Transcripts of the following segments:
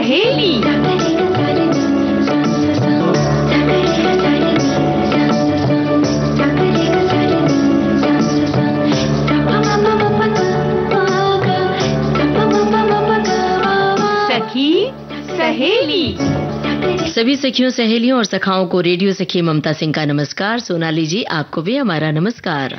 सहेली। सखी सहेली। सभी सखियों, सहेलियों और सखाओं को रेडियो सखी ममता सिंह का नमस्कार। सोनाली जी, आपको भी हमारा नमस्कार।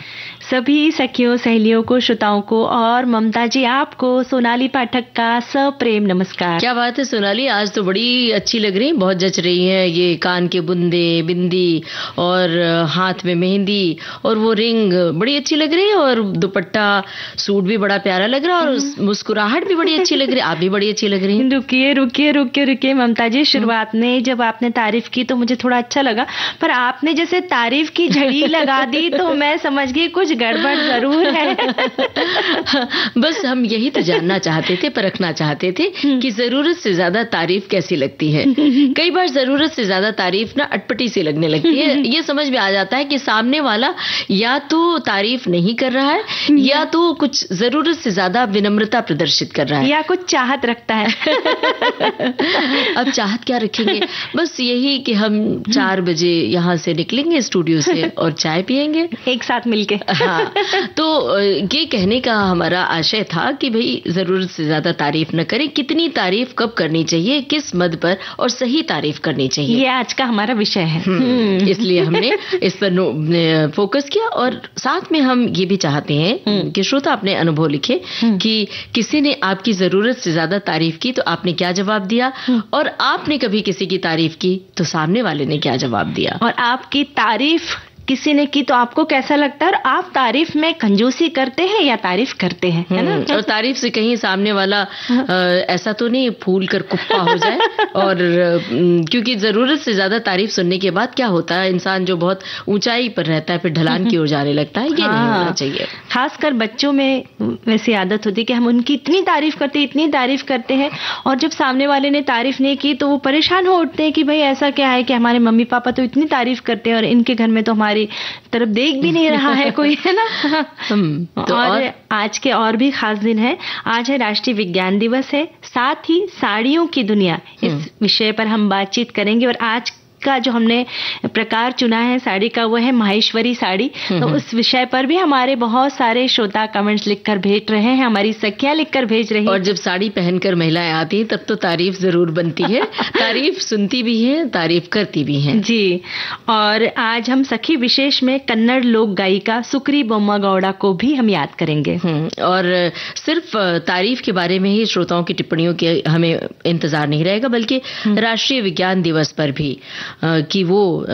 सभी सखियों सहेलियों को, श्रोताओं को और ममता जी आपको सोनाली पाठक का सप्रेम नमस्कार। क्या बात है सोनाली, आज तो बड़ी अच्छी लग रही, बहुत जच रही है ये कान के बुंदे, बिंदी और हाथ में मेहंदी और वो रिंग बड़ी अच्छी लग रही है और दुपट्टा सूट भी बड़ा प्यारा लग रहा है और मुस्कुराहट भी बड़ी अच्छी लग रही है। आप भी बड़ी अच्छी लग रही हैं। रुकिए रुकिए रुकिए रुकिए ममता जी, शुरुआत में जब आपने तारीफ की तो मुझे थोड़ा अच्छा लगा, पर आपने जैसे तारीफ की झड़ी लगा दी तो मैं समझ गई कुछ गड़बड़ जरूर है। बस हम यही तो जानना चाहते थे, परखना चाहते थे कि जरूरत से ज्यादा तारीफ कैसी लगती है। कई बार जरूरत से ज्यादा तारीफ ना अटपटी सी लगने लगती है। ये समझ में आ जाता है कि सामने वाला या तो तारीफ नहीं कर रहा है या तो कुछ जरूरत से ज्यादा विनम्रता प्रदर्शित कर रहा है या कुछ चाहत रखता है। अब चाहत क्या रखेंगे, बस यही कि हम 4 बजे यहाँ से निकलेंगे स्टूडियो से और चाय पियेंगे एक साथ मिलके। हाँ, तो ये कहने का हमारा आशय था कि भाई जरूरत से ज्यादा तारीफ न करें, कितनी तारीफ कब करनी चाहिए, किस मद पर और सही तारीफ करनी चाहिए, ये आज का हमारा विषय है। इसलिए हमने इस पर फोकस किया और साथ में हम ये भी चाहते हैं कि श्रोता अपने अनुभव लिखे कि किसी ने आपकी जरूरत से ज्यादा तारीफ की तो आपने क्या जवाब दिया और आपने कभी किसी की तारीफ की तो सामने वाले ने क्या जवाब दिया, और आपकी तारीफ किसी ने की तो आपको कैसा लगता है, और आप तारीफ में कंजूसी करते हैं या तारीफ करते हैं, है ना? और तारीफ से कहीं सामने वाला ऐसा तो नहीं फूल कर कुप्पा हो जाए। और क्योंकि जरूरत से ज्यादा तारीफ सुनने के बाद क्या होता है, इंसान जो बहुत ऊंचाई पर रहता है फिर ढलान की ओर जाने लगता है। ये नहीं होना चाहिए। खासकर बच्चों में वैसी आदत होती है कि हम उनकी इतनी तारीफ करते हैं और जब सामने वाले ने तारीफ नहीं की तो वो परेशान हो उठते हैं कि भाई ऐसा क्या है कि हमारे मम्मी पापा तो इतनी तारीफ करते हैं और इनके घर में तो हमारी तरफ देख भी नहीं रहा है कोई, है ना? तो और आज के और भी खास दिन है। आज है राष्ट्रीय विज्ञान दिवस है, साथ ही साड़ियों की दुनिया, इस विषय पर हम बातचीत करेंगे। और आज का जो हमने प्रकार चुना है साड़ी का वो है माहेश्वरी साड़ी। तो उस विषय पर भी हमारे बहुत सारे श्रोता कमेंट्स लिखकर भेज रहे हैं, हमारी सखियां लिखकर भेज रही हैं। और जब साड़ी पहनकर महिलाएं आती हैं तब तो तारीफ जरूर बनती है। तारीफ सुनती भी है, तारीफ करती भी हैं जी। और आज हम सखी विशेष में कन्नड़ लोक गायिका सुक्री बोम्मा गौड़ा को भी हम याद करेंगे। और सिर्फ तारीफ के बारे में ही श्रोताओं की टिप्पणियों के हमें इंतजार नहीं रहेगा, बल्कि राष्ट्रीय विज्ञान दिवस पर भी कि वो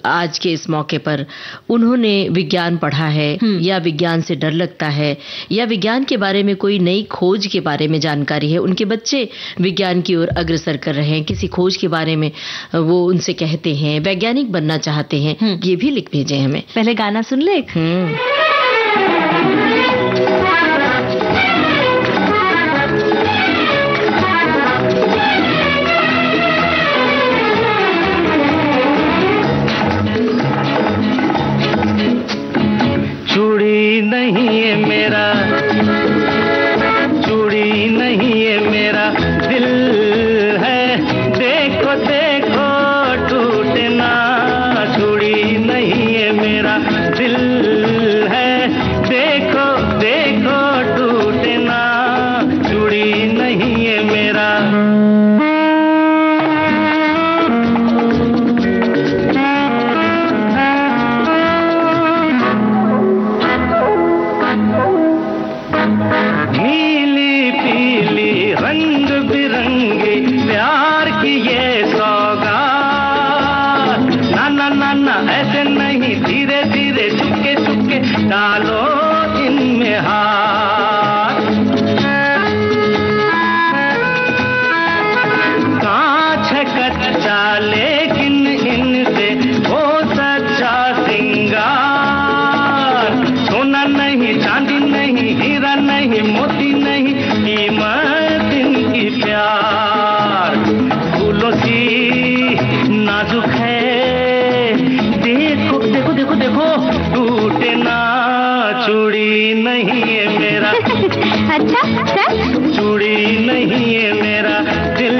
आज के इस मौके पर उन्होंने विज्ञान पढ़ा है या विज्ञान से डर लगता है या विज्ञान के बारे में कोई नई खोज के बारे में जानकारी है, उनके बच्चे विज्ञान की ओर अग्रसर कर रहे हैं, किसी खोज के बारे में वो उनसे कहते हैं, वैज्ञानिक बनना चाहते हैं, ये भी लिख भेजे हमें। पहले गाना सुन ले। चूड़ी नहीं है मेरा, चूड़ी नहीं है मेरा दिल है, देखो देखो टूटे ना। चूड़ी नहीं है मेरा दिल है, देखो देखो टूटे ना। चूड़ी नहीं है मेरा। नीली पीली रंग बिरंगी प्यार की ये सौगात, ना ना ना ना ऐसे नहीं, धीरे धीरे चुपके चुपके डालो इनमें हाथ। कांच है कच्चा लेकिन इनसे वो सच्चा सिंगार। सोना नहीं, चांदी नहीं, हीरा नहीं, मोती नहीं, कीमत इनकी प्यार। फूलों सी नाजुक है, देखो देखो देखो देखो टूटे ना। चूड़ी नहीं है मेरा, अच्छा चूड़ी नहीं है मेरा दिल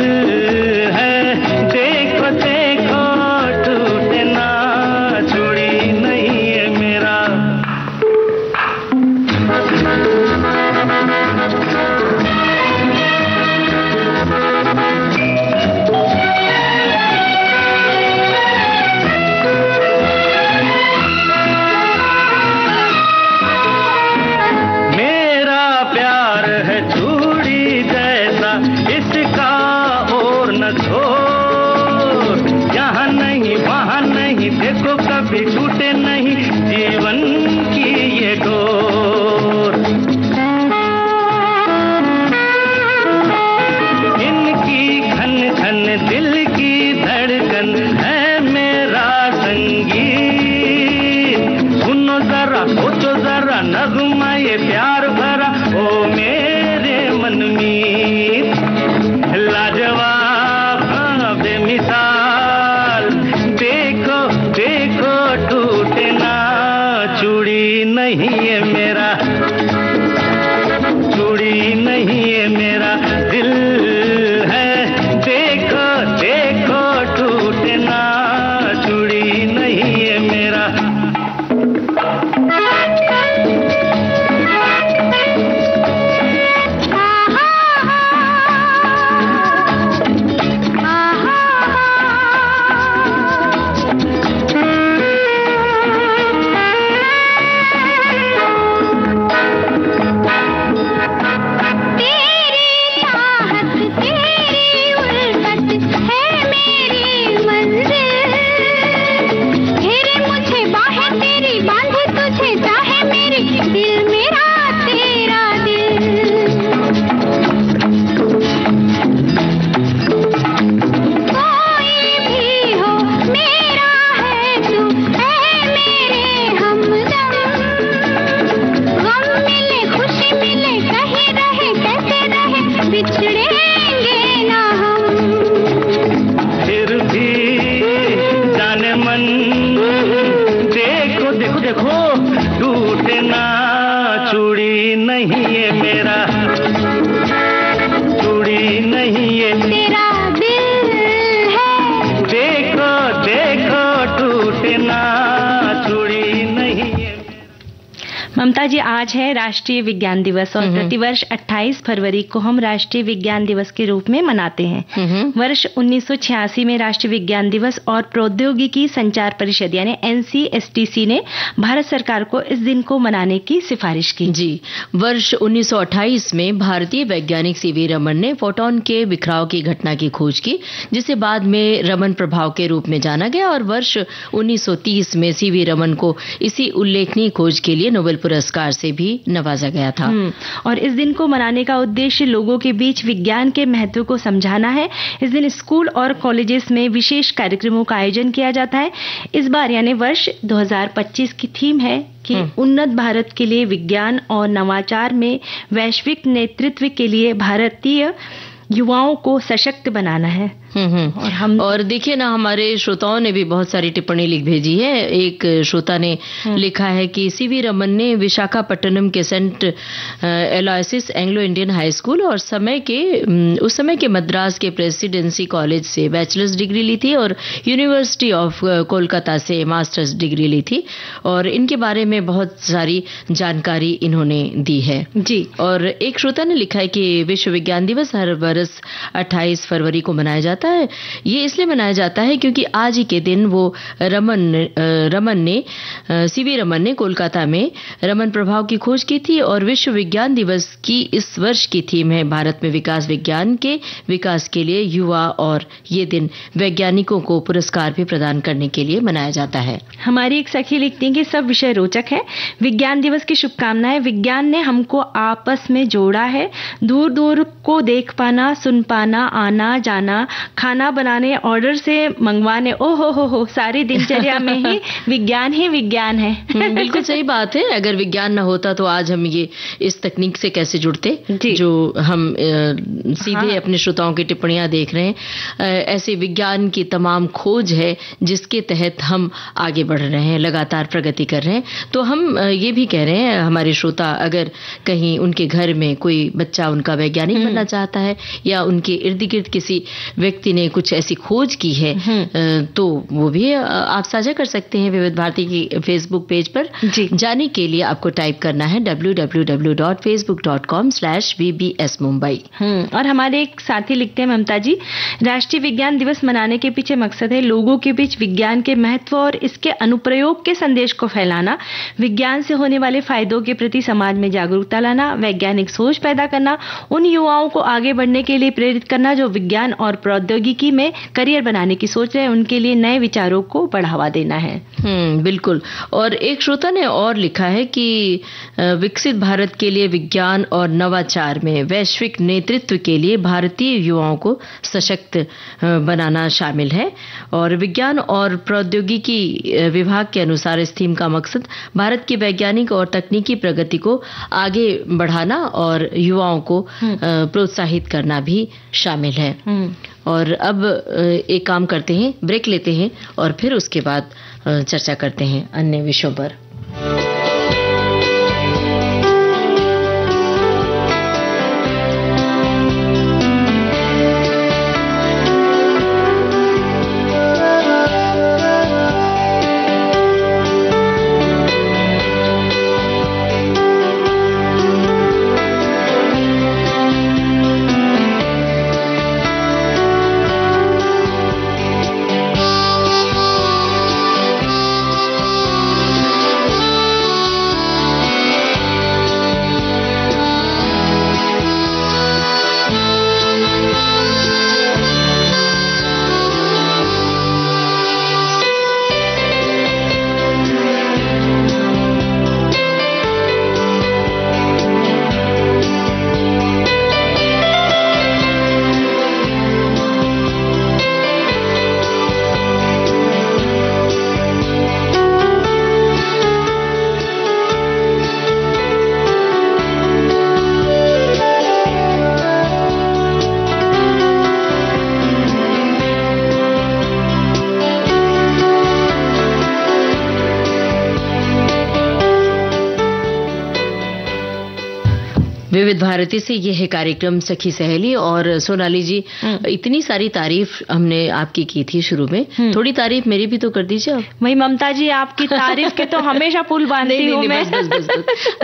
नहीं, देखो कभी टूटे नहीं जीवन की ये डोर। इनकी खन खन दिल की धड़कन है मेरा संगीत। सुनो जरा, सोचो जरा, नगमा ये प्यार भरा ओ मेरे मनमीत। लाजवाब बेमिसाल, देखो देखो टूटे ना चूड़ी नहीं है मेरा, चूड़ी नहीं है मेरा दिल है। देखो देखो टूटे ना चूड़ी नहीं है मेरा। ममता जी, आज है राष्ट्रीय विज्ञान दिवस और प्रतिवर्ष 28 फरवरी को हम राष्ट्रीय विज्ञान दिवस के रूप में मनाते हैं। वर्ष 1986 में राष्ट्रीय विज्ञान दिवस और प्रौद्योगिकी संचार परिषद यानी NCSTC ने भारत सरकार को इस दिन को मनाने की सिफारिश की। जी, वर्ष 1928 में भारतीय वैज्ञानिक सीवी रमन ने फोटॉन के बिखराव की घटना की खोज की, जिसे बाद में रमन प्रभाव के रूप में जाना गया और वर्ष 1930 में सीवी रमन को इसी उल्लेखनीय खोज के लिए नोबेल पुरस्कार से भी नवाजा गया था। और इस दिन को मनाने का उद्देश्य लोगों के बीच विज्ञान के महत्व को समझाना है। इस दिन स्कूल और कॉलेजेस में विशेष कार्यक्रमों का आयोजन किया जाता है। इस बार यानी वर्ष 2025 की थीम है कि उन्नत भारत के लिए विज्ञान और नवाचार में वैश्विक नेतृत्व के लिए भारतीय युवाओं को सशक्त बनाना है। और देखिए ना, हमारे श्रोताओं ने भी बहुत सारी टिप्पणी लिख भेजी है। एक श्रोता ने लिखा है कि सीवी रमन ने विशाखापट्टनम के Saint Aloysius Anglo Indian high school और उस समय के मद्रास के प्रेसिडेंसी कॉलेज से बैचलर्स डिग्री ली थी और यूनिवर्सिटी ऑफ कोलकाता से मास्टर्स डिग्री ली थी और इनके बारे में बहुत सारी जानकारी इन्होंने दी है। जी, और एक श्रोता ने लिखा है कि विश्व विज्ञान दिवस हर वर्ष 28 फरवरी को मनाया जाता है। ये इसलिए मनाया जाता है क्योंकि आज ही के दिन वो सीवी रमन ने कोलकाता में रमन प्रभाव की खोज की थी और विश्व विज्ञान दिवस की इस वर्ष की थीम है भारत में विकास, विज्ञान के विकास के लिए युवा, और ये दिन वैज्ञानिकों को पुरस्कार भी प्रदान करने के लिए मनाया जाता है। हमारी एक सखी लिखती है कि सब विषय रोचक है, विज्ञान दिवस की शुभकामनाएं। विज्ञान ने हमको आपस में जोड़ा है, दूर दूर को देख पाना, सुन पाना, आना जाना, खाना बनाने, ऑर्डर से मंगवाने, हो सारी दिनचर्या में ही विज्ञान है। बिल्कुल सही बात है। अगर विज्ञान न होता तो आज हम ये इस तकनीक से कैसे जुड़ते जो हम सीधे अपने श्रोताओं की टिप्पणियां देख रहे हैं। ऐसे विज्ञान की तमाम खोज है जिसके तहत हम आगे बढ़ रहे हैं, लगातार प्रगति कर रहे हैं। तो हम ये भी कह रहे हैं, हमारे श्रोता अगर कहीं उनके घर में कोई बच्चा उनका वैज्ञानिक बनना चाहता है या उनके इर्द गिर्द किसी व्यक्ति ने कुछ ऐसी खोज की है तो वो भी आप साझा कर सकते हैं विविध भारती की फेसबुक पेज पर। जाने के लिए आपको टाइप करना है www.facebook.com/VBS Mumbai। और हमारे एक साथी लिखते हैं, ममता जी, राष्ट्रीय विज्ञान दिवस मनाने के पीछे मकसद है लोगों के बीच विज्ञान के महत्व और इसके अनुप्रयोग के संदेश को फैलाना, विज्ञान से होने वाले फायदों के प्रति समाज में जागरूकता लाना, वैज्ञानिक सोच पैदा करना, उन युवाओं को आगे बढ़ने के लिए प्रेरित करना जो विज्ञान और प्रौद्योगिकी में करियर बनाने की सोच रहे हैं, उनके लिए नए विचारों को बढ़ावा देना है। बिल्कुल। और एक श्रोता ने और लिखा है कि विकसित भारत के लिए विज्ञान और नवाचार में वैश्विक नेतृत्व के लिए भारतीय युवाओं को सशक्त बनाना शामिल है और विज्ञान और प्रौद्योगिकी विभाग के अनुसार इस थीम का मकसद भारत की वैज्ञानिक और तकनीकी प्रगति को आगे बढ़ाना और युवाओं को प्रोत्साहित करना भी शामिल है। और अब एक काम करते हैं, ब्रेक लेते हैं और फिर उसके बाद चर्चा करते हैं अन्य विषयों पर। विविध भारती से ये है कार्यक्रम सखी सहेली। और सोनाली जी, इतनी सारी तारीफ हमने आपकी की थी शुरू में, थोड़ी तारीफ मेरी भी तो कर दीजिए आप। वही ममता जी, आपकी तारीफ के तो हमेशा पुल बांधती हूँ मैं। बस।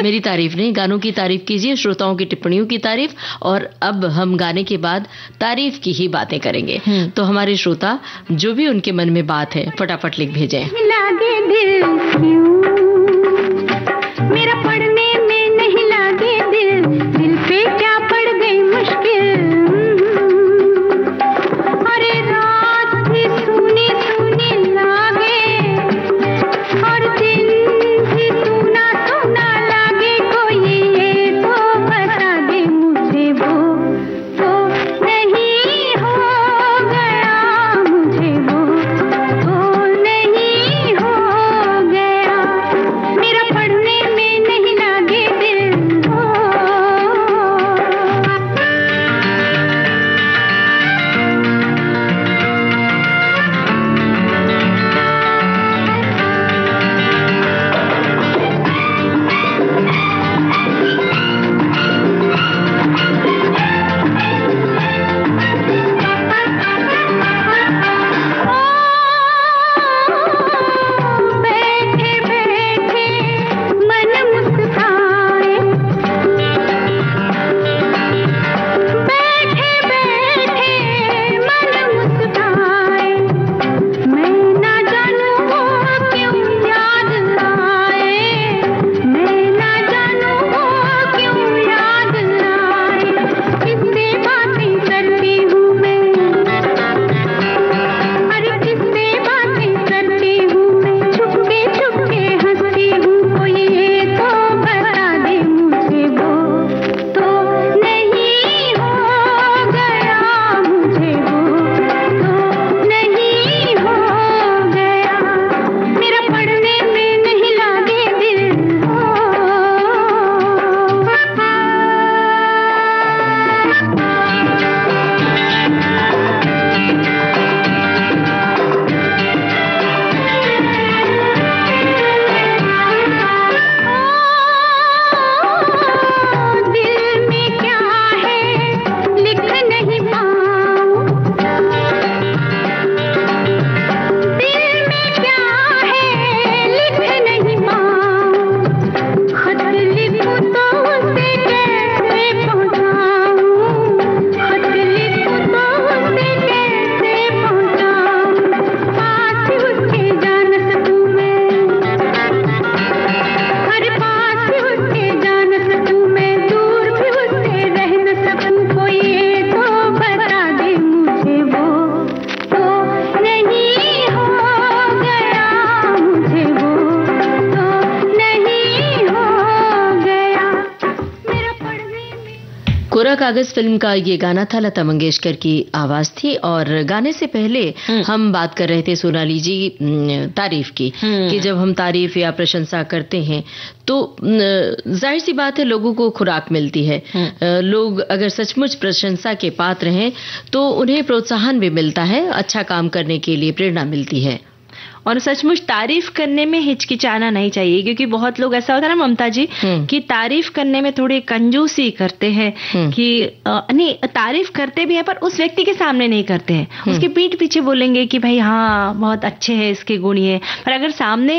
मेरी तारीफ नहीं, गानों की तारीफ कीजिए, श्रोताओं की टिप्पणियों की तारीफ। और अब हम गाने के बाद तारीफ की ही बातें करेंगे। तो हमारे श्रोता जो भी उनके मन में बात है फटाफट लिख भेजें। लागे दिल क्यों मेरा पढ़ने में नहीं लागे दिल, दिल पे क्या पड़ गई मुश्किल। अरे रात भी सुनी सुनी लागे और दिन भी सुना सुना लागे। कोई ये तो बता दे मुझे वो तो नहीं हो गया, मुझे वो तो नहीं हो गया। कोरा कागज फिल्म का ये गाना था, लता मंगेशकर की आवाज थी। और गाने से पहले हम बात कर रहे थे सोनाली जी तारीफ की, कि जब हम तारीफ या प्रशंसा करते हैं तो जाहिर सी बात है लोगों को खुराक मिलती है। लोग अगर सचमुच प्रशंसा के पात्र हैं तो उन्हें प्रोत्साहन भी मिलता है, अच्छा काम करने के लिए प्रेरणा मिलती है। और सचमुच तारीफ करने में हिचकिचाना नहीं चाहिए, क्योंकि बहुत लोग ऐसा होता है ना ममता जी कि तारीफ करने में थोड़ी कंजूसी करते हैं, कि नहीं तारीफ करते भी हैं पर उस व्यक्ति के सामने नहीं करते हैं, उसके पीठ पीछे बोलेंगे कि भाई हाँ बहुत अच्छे हैं इसके गुण ये, पर अगर सामने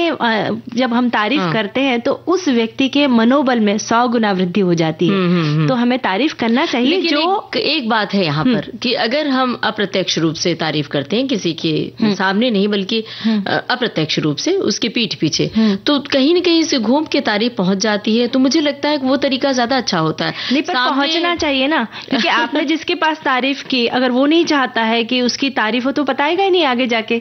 जब हम तारीफ करते हैं तो उस व्यक्ति के मनोबल में 100 गुना वृद्धि हो जाती है। तो हमें तारीफ करना चाहिए। लेकिन जो एक बात है यहाँ पर कि अगर हम अप्रत्यक्ष रूप से तारीफ करते हैं किसी के सामने नहीं बल्कि अप्रत्यक्ष रूप से उसके पीठ पीछे, तो कहीं न कहीं से घूम के तारीफ पहुंच जाती है, तो मुझे लगता है कि वो तरीका ज्यादा अच्छा होता है। नहीं पर पहुंचना चाहिए ना, क्योंकि आपने जिसके पास तारीफ की अगर वो नहीं चाहता है कि उसकी तारीफ हो तो बताएगा ही नहीं आगे जाके।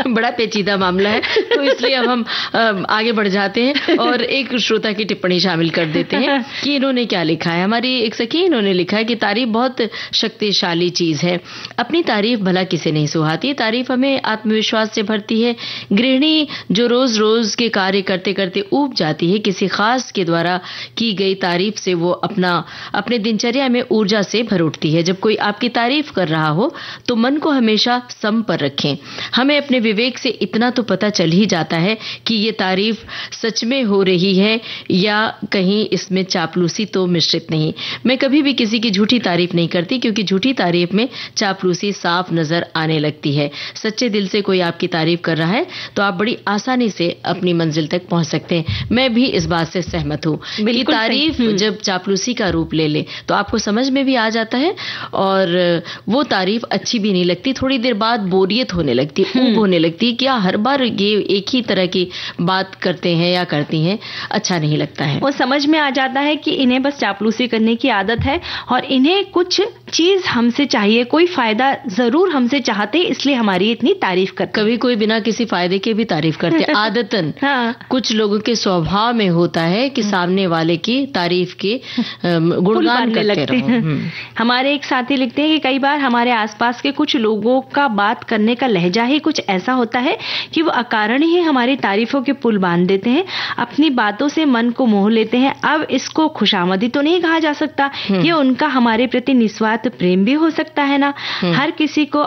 बड़ा पेचीदा मामला है, तो इसलिए अब हम आगे बढ़ जाते हैं और एक श्रोता की टिप्पणी शामिल कर देते हैं कि इन्होंने क्या लिखा है। हमारी एक सखी इन्होंने लिखा है कि तारीफ बहुत शक्तिशाली चीज है, अपनी तारीफ भला किसे नहीं सुहाती, तारीफ हमें आत्मविश्वास से भरती है। गृहिणी जो रोज रोज के कार्य करते करते ऊब जाती है, किसी खास के द्वारा की गई तारीफ से वो अपने दिनचर्या में ऊर्जा से भर उठती है। जब कोई आपकी तारीफ कर रहा हो तो मन को हमेशा सम पर रखें। हमें अपने विवेक से इतना तो पता चल ही जाता है कि ये तारीफ सच में हो रही है या कहीं इसमें चापलूसी तो मिश्रित नहीं। मैं कभी भी किसी की झूठी तारीफ नहीं करती, क्योंकि झूठी तारीफ में चापलूसी साफ नजर आने लगती है। सच्चे दिल से कोई आपकी तारीफ कर रहा है तो आप बड़ी आसानी से अपनी मंजिल तक पहुंच सकते हैं। मैं भी इस बात से सहमत हूं कि तारीफ जब चापलूसी का रूप ले ले तो आपको समझ में भी आ जाता है और वो तारीफ अच्छी भी नहीं लगती। थोड़ी देर बाद बोरियत होने लगती है, ऊब होने लगती है, क्या हर बार ये एक ही तरह की बात करते हैं या करती हैं, अच्छा नहीं लगता है। वो समझ में आ जाता है कि इन्हें बस चापलूसी करने की आदत है और इन्हें कुछ चीज हमसे चाहिए, कोई फायदा जरूर हमसे चाहते, इसलिए हमारी इतनी तारीफ करते। कभी कोई बिना किसी फायदे के भी तारीफ करते आदतन। हाँ। कुछ लोगों के स्वभाव में होता है कि सामने वाले की तारीफ के गुणगान करते रहो। हमारे एक साथी लिखते हैं कि कई बार हमारे आसपास के कुछ लोगों का बात करने का लहजा ही कुछ ऐसा होता है कि वो अकारण ही हमारी तारीफों के पुल बांध देते हैं, अपनी बातों से मन को मोह लेते हैं। अब इसको खुशामदी तो नहीं कहा जा सकता, ये उनका हमारे प्रति निस्वार्थ प्रेम भी हो सकता है ना। हर किसी को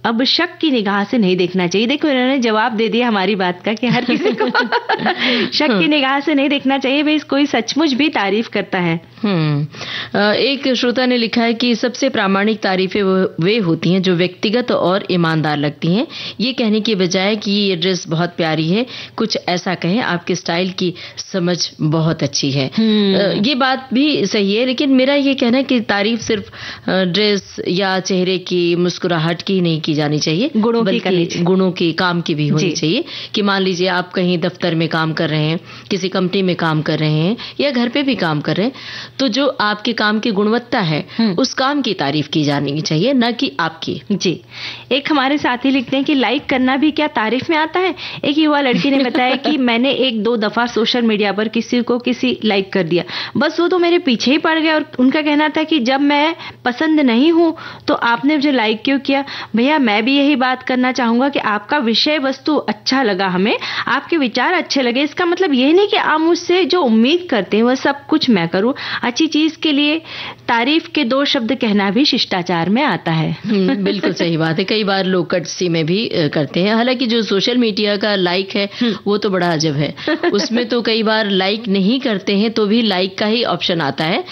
अब शक की निगाह से नहीं देखना चाहिए। देखो इन्होंने जवाब दे दिया हमारी बात का कि हर किसी को शक की निगाह से नहीं देखना चाहिए, भाई कोई सचमुच भी तारीफ करता है। एक श्रोता ने लिखा है कि सबसे प्रामाणिक तारीफें वे होती हैं जो व्यक्तिगत और ईमानदार लगती हैं। ये कहने की बजाय कि ये ड्रेस बहुत प्यारी है, कुछ ऐसा कहें आपके स्टाइल की समझ बहुत अच्छी है। ये बात भी सही है, लेकिन मेरा ये कहना है कि तारीफ सिर्फ ड्रेस या चेहरे की मुस्कुराहट की नहीं की जानी चाहिए, गुणों की काम की भी होनी चाहिए। कि मान लीजिए आप कहीं दफ्तर में काम कर रहे हैं, किसी कंपनी में काम कर रहे हैं या घर पे भी काम कर रहे हैं, तो जो आपके काम की गुणवत्ता है उस काम की तारीफ की जानी चाहिए, न कि आपकी। जी, एक हमारे साथी लिखते हैं कि लाइक करना भी क्या तारीफ में आता है। एक युवा लड़की ने बताया कि मैंने 1-2 दफा सोशल मीडिया पर किसी लाइक कर दिया, बस वो तो मेरे पीछे ही पड़ गया और उनका कहना था कि जब मैं पसंद नहीं हूं तो आपने मुझे लाइक क्यों किया। भैया मैं भी यही बात करना चाहूंगा कि आपका विषय वस्तु अच्छा लगा, हमें आपके विचार अच्छे लगे, इसका मतलब ये नहीं कि आप मुझसे जो उम्मीद करते हैं वह सब कुछ मैं करूं। अच्छी चीज के लिए तारीफ के 2 शब्द कहना भी शिष्टाचार में आता है। बिल्कुल सही बात है। कई बार लोग कटसी में भी करते हैं। हालांकि जो सोशल मीडिया का लाइक है वो तो बड़ा अजब है, उसमें तो कई बार लाइक नहीं करते हैं तो भी लाइक का ही ऑप्शन आता है।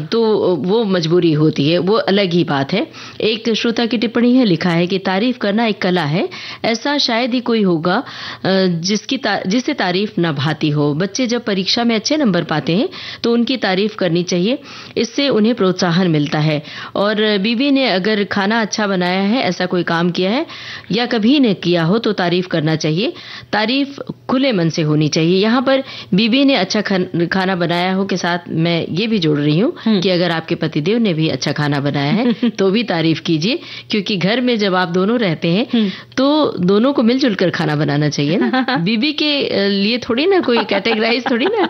तो वो मजबूरी होती है, वो अलग ही बात है। एक श्रोता की टिप्पणी है, लिखा है कि तारीफ करना एक कला है, ऐसा शायद ही कोई होगा जिसे तारीफ न भाती हो। बच्चे जब परीक्षा में अच्छे नंबर पाते हैं तो उनकी तारीफ करनी चाहिए, इससे उन्हें प्रोत्साहन मिलता है। और बीवी ने अगर खाना अच्छा बनाया है, ऐसा कोई काम किया है या कभी ने किया हो तो तारीफ करना चाहिए। तारीफ खुले मन से होनी चाहिए। यहाँ पर बीवी ने अच्छा खाना बनाया हो के साथ मैं ये भी जोड़ रही हूँ कि अगर आपके पतिदेव ने भी अच्छा खाना बनाया है तो भी तारीफ कीजिए, क्योंकि घर में जब आप दोनों रहते हैं तो दोनों को मिलजुल कर खाना बनाना चाहिए ना। बीबी के लिए थोड़ी ना कोई कैटेगराइज थोड़ी ना।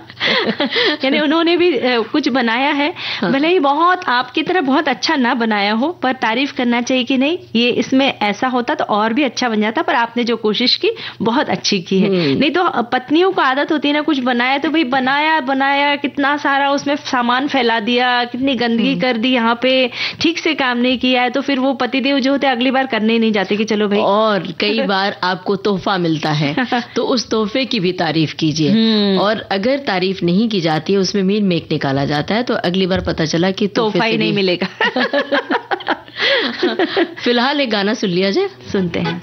यानी उन्होंने भी कुछ बनाया है, भले ही बहुत आपकी तरह बहुत अच्छा ना बनाया हो, पर तारीफ करना चाहिए कि नहीं ये इसमें ऐसा होता तो और भी अच्छा बन जाता, पर आपने जो कोशिश की बहुत अच्छी की है। नहीं तो पत्नियों को आदत होती है ना, कुछ बनाया तो भाई बनाया कितना सारा उसमें सामान फैला दिया, कितनी गंदगी कर दी, यहाँ पे ठीक से काम नहीं किया है, तो फिर वो पतिदेव जो होते अगली बार करने ही नहीं जाते कि चलो भाई। और कई बार आपको तोहफा मिलता है तो उस तोहफे की भी तारीफ कीजिए, और अगर तारीफ नहीं की जाती है, उसमें मीन मेक निकाला जाता है, तो अगली बार पता चला कि तोहफा ही नहीं मिलेगा। फिलहाल एक गाना सुन लिया जाए, सुनते हैं।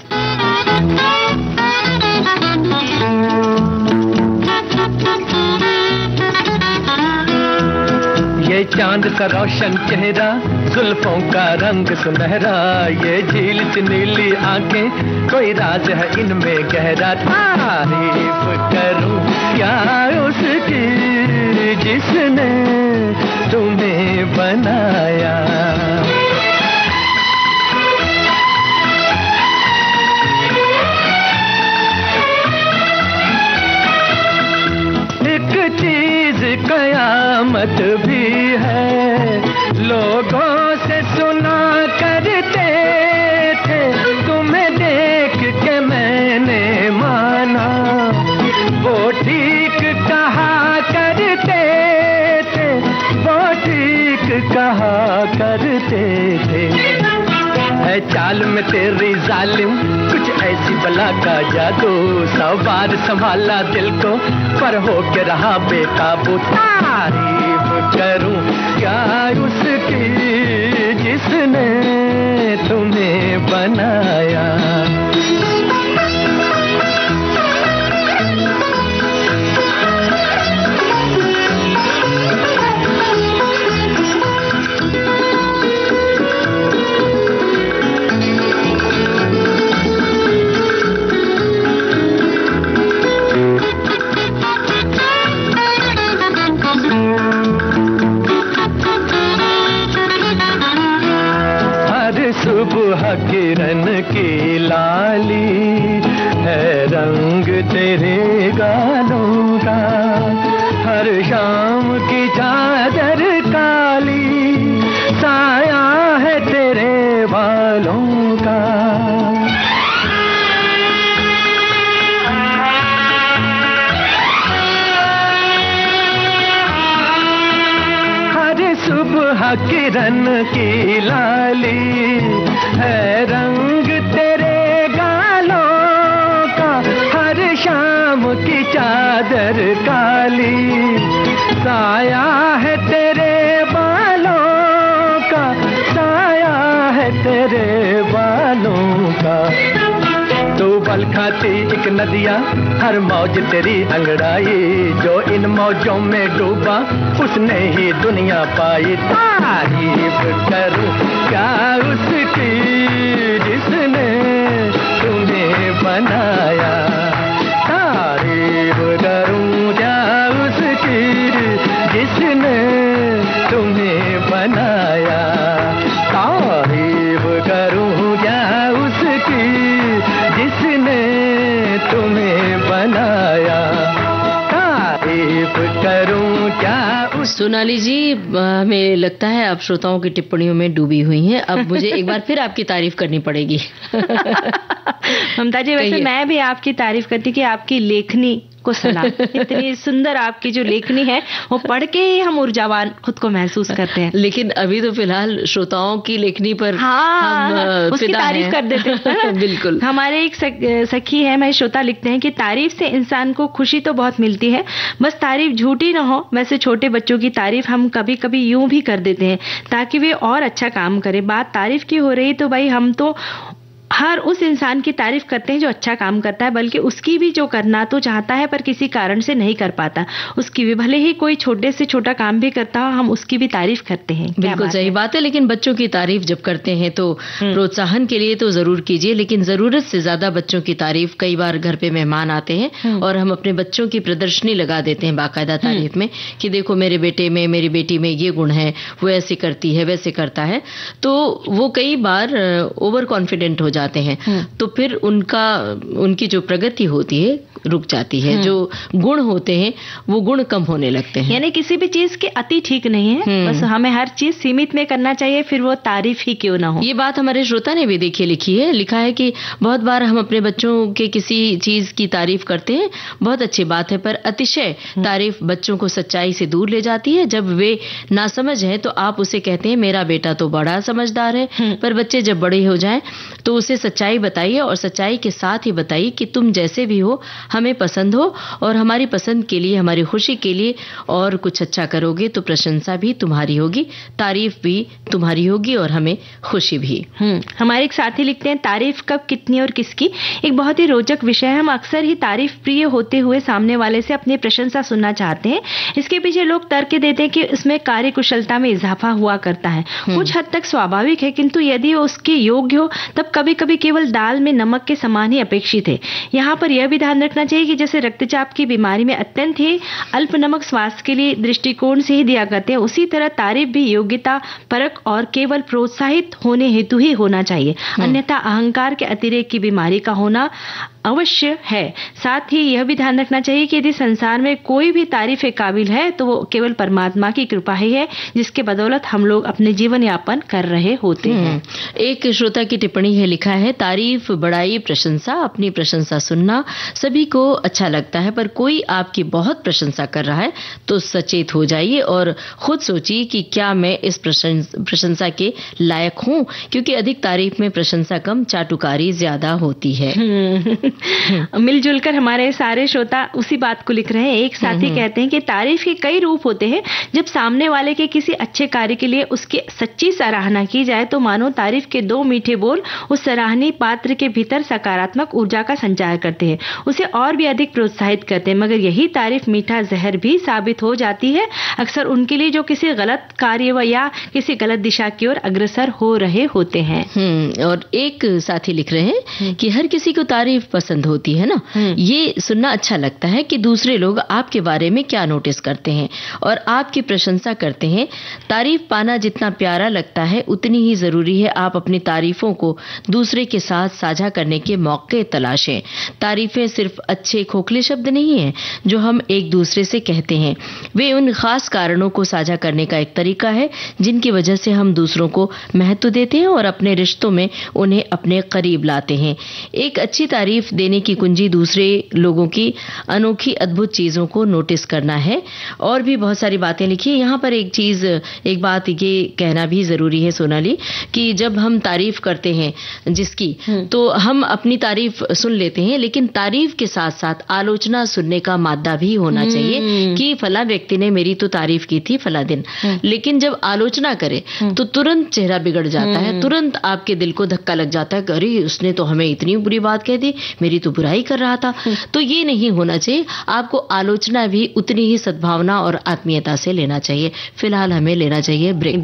ये चांद का रोशन चेहरा, जुल्फों का रंग सुनहरा, ये झील सी नीली आंखें, कोई राज है इनमें गहरा। तारीफ करूं क्या उसकी जिसने तुम्हें बनाया। एक चीज कयामत भी है, लोगों से सुना करते थे, तुम्हें देख के मैंने माना, वो ठीक कहा करते थे, वो ठीक कहा करते थे। है चाल में तेरी जालिम कुछ ऐसी बला का जादू, 100 बार संभाला दिल को पर हो के रहा बेकाबू। तारीफ करूं क्या उसकी जिसने तुम्हें बनाया। सुबह किरण की लाली है रंग तेरे गालों का, हर शाम की चादर काली साया है तेरे बालों का। हर सुबह किरण की लाली है रंग तेरे गालों का, हर शाम की चादर काली साया है तेरे बालों का, साया है तेरे बालों का। तू बल खाती एक नदिया, हर मौज तेरी अंगड़ाई, जो इन मौजों में डूबा उसने ही दुनिया पाई। तारीफ करूं क्या उसकी जिसने तुम्हें बनाया। तारीफ करूं क्या उसकी जिसने तुम्हें बनाया। तारीफ करूं क्या उसकी जिसने तुम्हें बनाया। तारीफ करूं क्या। सोनाली जी, हमें लगता है आप श्रोताओं की टिप्पणियों में डूबी हुई हैं। अब मुझे एक बार फिर आपकी तारीफ करनी पड़ेगी। ममता जी, वैसे मैं भी आपकी तारीफ करती कि आपकी लेखनी को सलाम। इतनी सुंदर आपकी जो लेखनी है वो पढ़ के ही हम ऊर्जावान खुद को महसूस करते हैं। लेकिन अभी तो फिलहाल श्रोताओं की लेखनी पर हम उसकी तारीफ कर देते हैं। बिल्कुल। हमारे एक सखी है, मैं श्रोता लिखते हैं कि तारीफ से इंसान को खुशी तो बहुत मिलती है, बस तारीफ झूठी ना हो। वैसे छोटे बच्चों की तारीफ हम कभी कभी यूं भी कर देते हैं ताकि वे और अच्छा काम करें। बात तारीफ की हो रही तो भाई हम तो हर उस इंसान की तारीफ करते हैं जो अच्छा काम करता है, बल्कि उसकी भी जो करना तो चाहता है पर किसी कारण से नहीं कर पाता, उसकी भी, भले ही कोई छोटे से छोटा काम भी करता हो, हम उसकी भी तारीफ करते हैं। बिल्कुल सही बात है। लेकिन बच्चों की तारीफ जब करते हैं तो प्रोत्साहन के लिए तो जरूर कीजिए, लेकिन जरूरत से ज्यादा बच्चों की तारीफ, कई बार घर पे मेहमान आते हैं और हम अपने बच्चों की प्रदर्शनी लगा देते हैं बाकायदा तारीफ में कि देखो मेरे बेटे में, मेरी बेटी में ये गुण है, वो ऐसे करती है, वैसे करता है, तो वो कई बार ओवर कॉन्फिडेंट हो जाते हैं, तो फिर उनकी जो प्रगति होती है रुक जाती है, जो गुण होते हैं वो गुण कम होने लगते हैं। यानी किसी भी चीज के अति ठीक नहीं है, बस हमें हर चीज सीमित में करना चाहिए, फिर वो तारीफ ही क्यों ना हो। ये बात हमारे श्रोता ने भी देखिए लिखा है कि बहुत बार हम अपने बच्चों के किसी चीज की तारीफ करते हैं, बहुत अच्छी बात है, पर अतिशय तारीफ बच्चों को सच्चाई से दूर ले जाती है। जब वे नासमझ हैं तो आप उसे कहते हैं मेरा बेटा तो बड़ा समझदार है, पर बच्चे जब बड़े हो जाएं तो उसे सच्चाई बताइए, और सच्चाई के साथ ही बताइए कि तुम जैसे भी हो हमें पसंद हो, और हमारी पसंद के लिए, हमारी खुशी के लिए और कुछ अच्छा करोगे तो प्रशंसा भी तुम्हारी होगी, तारीफ भी तुम्हारी होगी और हमें खुशी भी। हमारे एक साथी लिखते हैं, तारीफ कब, कितनी और किसकी, एक बहुत ही रोचक विषय है। हम अक्सर ही तारीफ प्रिय होते हुए सामने वाले से अपनी प्रशंसा सुनना चाहते हैं। इसके पीछे लोग तर्क देते हैं कि इसमें कार्य कुशलता में इजाफा हुआ करता है। कुछ हद तक स्वाभाविक है, किंतु यदि वो उसके योग्य हो तब कभी कभी केवल दाल में नमक के समान ही अपेक्षित है। यहाँ पर यह भी ध्यान रखना चाहिए कि जैसे रक्तचाप की बीमारी में अत्यंत ही अल्प नमक स्वास्थ्य के लिए दृष्टिकोण से ही दिया करते हैं, उसी तरह तारीफ भी योग्यता परक और केवल प्रोत्साहित होने हेतु ही होना चाहिए, अन्यथा अहंकार के अतिरेक की बीमारी का होना अवश्य है। साथ ही यह भी ध्यान रखना चाहिए कि यदि संसार में कोई भी तारीफ के काबिल है तो वो केवल परमात्मा की कृपा ही है, जिसके बदौलत हम लोग अपने जीवन यापन कर रहे होते हैं। एक श्रोता की टिप्पणी है, लिखा है, तारीफ, बड़ाई, प्रशंसा, अपनी प्रशंसा सुनना सभी को अच्छा लगता है, पर कोई आपकी बहुत प्रशंसा कर रहा है तो सचेत हो जाइए और खुद सोचिए कि क्या मैं इस प्रशंसा के लायक हूं, क्योंकि अधिक तारीफ में प्रशंसा कम, चाटुकारी ज्यादा होती है। मिलजुल कर हमारे सारे श्रोता उसी बात को लिख रहे हैं। एक साथी कहते हैं कि तारीफ के कई रूप होते हैं। जब सामने वाले के किसी अच्छे कार्य के लिए उसकी सच्ची सराहना की जाए तो मानो तारीफ के दो मीठे बोल उस सराहनीय पात्र के भीतर सकारात्मक ऊर्जा का संचार करते हैं, उसे और भी अधिक प्रोत्साहित करते हैं। मगर यही तारीफ मीठा जहर भी साबित हो जाती है अक्सर उनके लिए जो किसी गलत कार्य या किसी गलत दिशा की ओर अग्रसर हो रहे होते हैं। और एक साथी लिख रहे हैं कि हर किसी को तारीफ पसंद होती है ना, ये सुनना अच्छा लगता है कि दूसरे लोग आपके बारे में क्या नोटिस करते हैं और आपकी प्रशंसा करते हैं। तारीफ पाना जितना प्यारा लगता है उतनी ही जरूरी है आप अपनी तारीफों को दूसरे के साथ साझा करने के मौके तलाशें। तारीफें सिर्फ अच्छे खोखले शब्द नहीं हैं जो हम एक दूसरे से कहते हैं, वे उन खास कारणों को साझा करने का एक तरीका है जिनकी वजह से हम दूसरों को महत्व देते हैं और अपने रिश्तों में उन्हें अपने करीब लाते हैं। एक अच्छी तारीफ देने की कुंजी दूसरे लोगों की अनोखी अद्भुत चीजों को नोटिस करना है। और भी बहुत सारी बातें लिखी है। यहाँ पर एक बात ये कहना भी जरूरी है सोनाली, कि जब हम तारीफ करते हैं जिसकी, तो हम अपनी तारीफ सुन लेते हैं, लेकिन तारीफ के साथ साथ आलोचना सुनने का मादा भी होना चाहिए कि फला व्यक्ति ने मेरी तो तारीफ की थी फला दिन, लेकिन जब आलोचना करे तो तुरंत चेहरा बिगड़ जाता है, तुरंत आपके दिल को धक्का लग जाता है, अरे उसने तो हमें इतनी बुरी बात कह दी, मेरी तो बुराई कर रहा था। तो ये नहीं होना चाहिए। आपको आलोचना भी उतनी ही सद्भावना और आत्मीयता से लेना चाहिए। फिलहाल हमें लेना चाहिए ब्रेक।